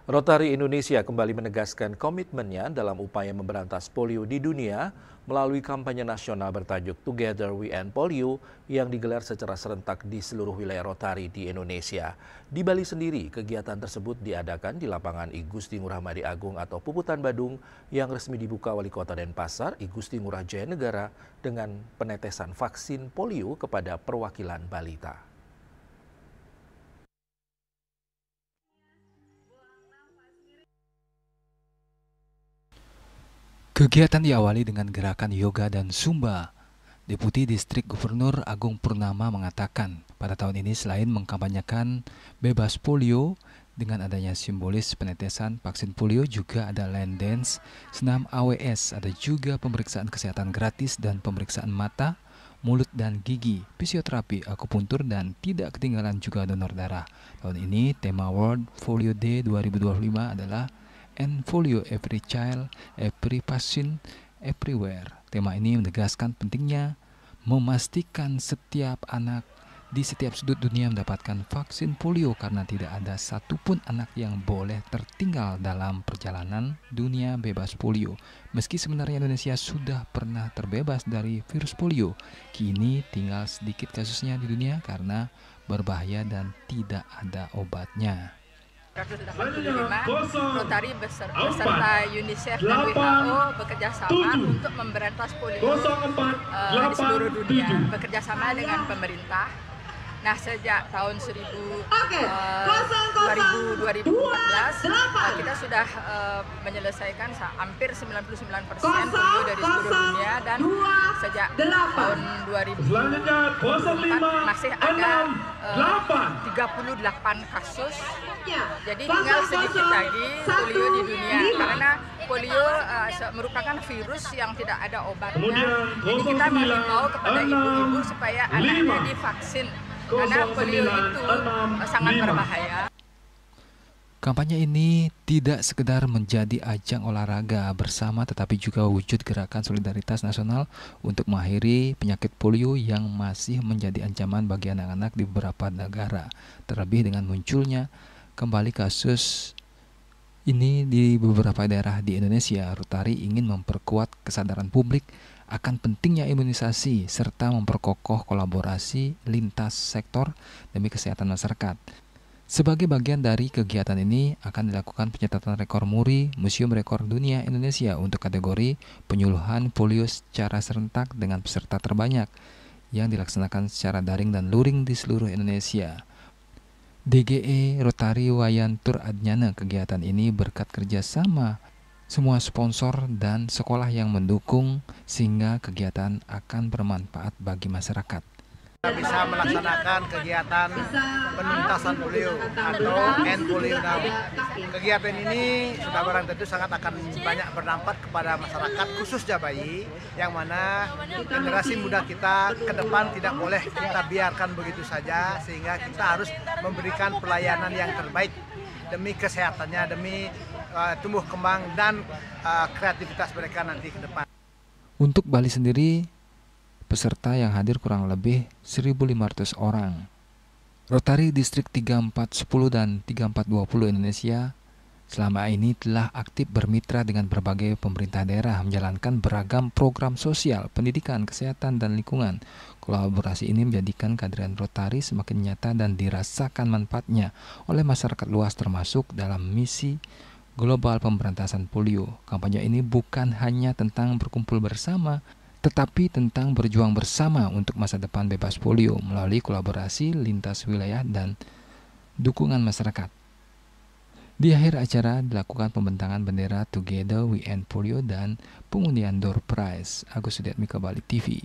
Rotary Indonesia kembali menegaskan komitmennya dalam upaya memberantas polio di dunia melalui kampanye nasional bertajuk Together We End Polio yang digelar secara serentak di seluruh wilayah Rotary di Indonesia. Di Bali sendiri, kegiatan tersebut diadakan di lapangan I Gusti Ngurah Madi Agung atau Puputan Badung yang resmi dibuka Wali Kota Denpasar I Gusti Ngurah Jaya Negara dengan penetesan vaksin polio kepada perwakilan balita. Kegiatan diawali dengan gerakan yoga dan zumba. Deputi Distrik Gubernur Agung Purnama mengatakan, pada tahun ini selain mengkampanyekan bebas polio, dengan adanya simbolis penetesan vaksin polio juga ada line dance, senam AWS, ada juga pemeriksaan kesehatan gratis dan pemeriksaan mata, mulut dan gigi, fisioterapi, akupuntur, dan tidak ketinggalan juga donor darah. Tahun ini tema World Polio Day 2025 adalah End Polio Every Child, Every Patient, Everywhere. Tema ini menegaskan pentingnya memastikan setiap anak di setiap sudut dunia mendapatkan vaksin polio karena tidak ada satupun anak yang boleh tertinggal dalam perjalanan dunia bebas polio. Meski sebenarnya Indonesia sudah pernah terbebas dari virus polio, kini tinggal sedikit kasusnya di dunia karena berbahaya dan tidak ada obatnya. 1985, Rotary beserta UNICEF dan WHO bekerja sama untuk memberantas polio di seluruh dunia, bekerja sama dengan pemerintah. Nah, sejak tahun 2014 kita sudah menyelesaikan hampir 99% polio dari seluruh dunia, dan sejak tahun 2024 masih ada 38 kasus. Jadi tinggal sedikit lagi polio di dunia, karena polio merupakan virus yang tidak ada obatnya. Jadi kita menghimbau kepada ibu-ibu supaya anaknya divaksin, karena polio itu sangat berbahaya. Kampanye ini tidak sekedar menjadi ajang olahraga bersama, tetapi juga wujud gerakan solidaritas nasional untuk mengakhiri penyakit polio yang masih menjadi ancaman bagi anak-anak di beberapa negara. Terlebih dengan munculnya kembali kasus ini di beberapa daerah di Indonesia, Rotary ingin memperkuat kesadaran publik akan pentingnya imunisasi serta memperkokoh kolaborasi lintas sektor demi kesehatan masyarakat. Sebagai bagian dari kegiatan ini akan dilakukan pencatatan rekor muri Museum Rekor Dunia Indonesia untuk kategori penyuluhan polio secara serentak dengan peserta terbanyak yang dilaksanakan secara daring dan luring di seluruh Indonesia. DGE Rotary Wayan Tur Adnyana, kegiatan ini berkat kerjasama semua sponsor dan sekolah yang mendukung sehingga kegiatan akan bermanfaat bagi masyarakat. Kita bisa melaksanakan kegiatan penuntasan polio atau End Polio Now. Kegiatan ini sudah barang tentu sangat akan banyak berdampak kepada masyarakat, khususnya bayi, yang mana generasi muda kita ke depan tidak boleh kita biarkan begitu saja, sehingga kita harus memberikan pelayanan yang terbaik demi kesehatannya, demi tumbuh kembang dan kreativitas mereka nanti ke depan. Untuk Bali sendiri, peserta yang hadir kurang lebih 1.500 orang. Rotary Distrik 3410 dan 3420 Indonesia selama ini telah aktif bermitra dengan berbagai pemerintah daerah menjalankan beragam program sosial, pendidikan, kesehatan, dan lingkungan. Kolaborasi ini menjadikan kehadiran Rotary semakin nyata dan dirasakan manfaatnya oleh masyarakat luas termasuk dalam misi global pemberantasan polio. Kampanye ini bukan hanya tentang berkumpul bersama, tetapi tentang berjuang bersama untuk masa depan bebas polio melalui kolaborasi lintas wilayah dan dukungan masyarakat. Di akhir acara dilakukan pembentangan bendera Together We End Polio dan pengundian door prize. Agus Sudetmiko, Bali TV.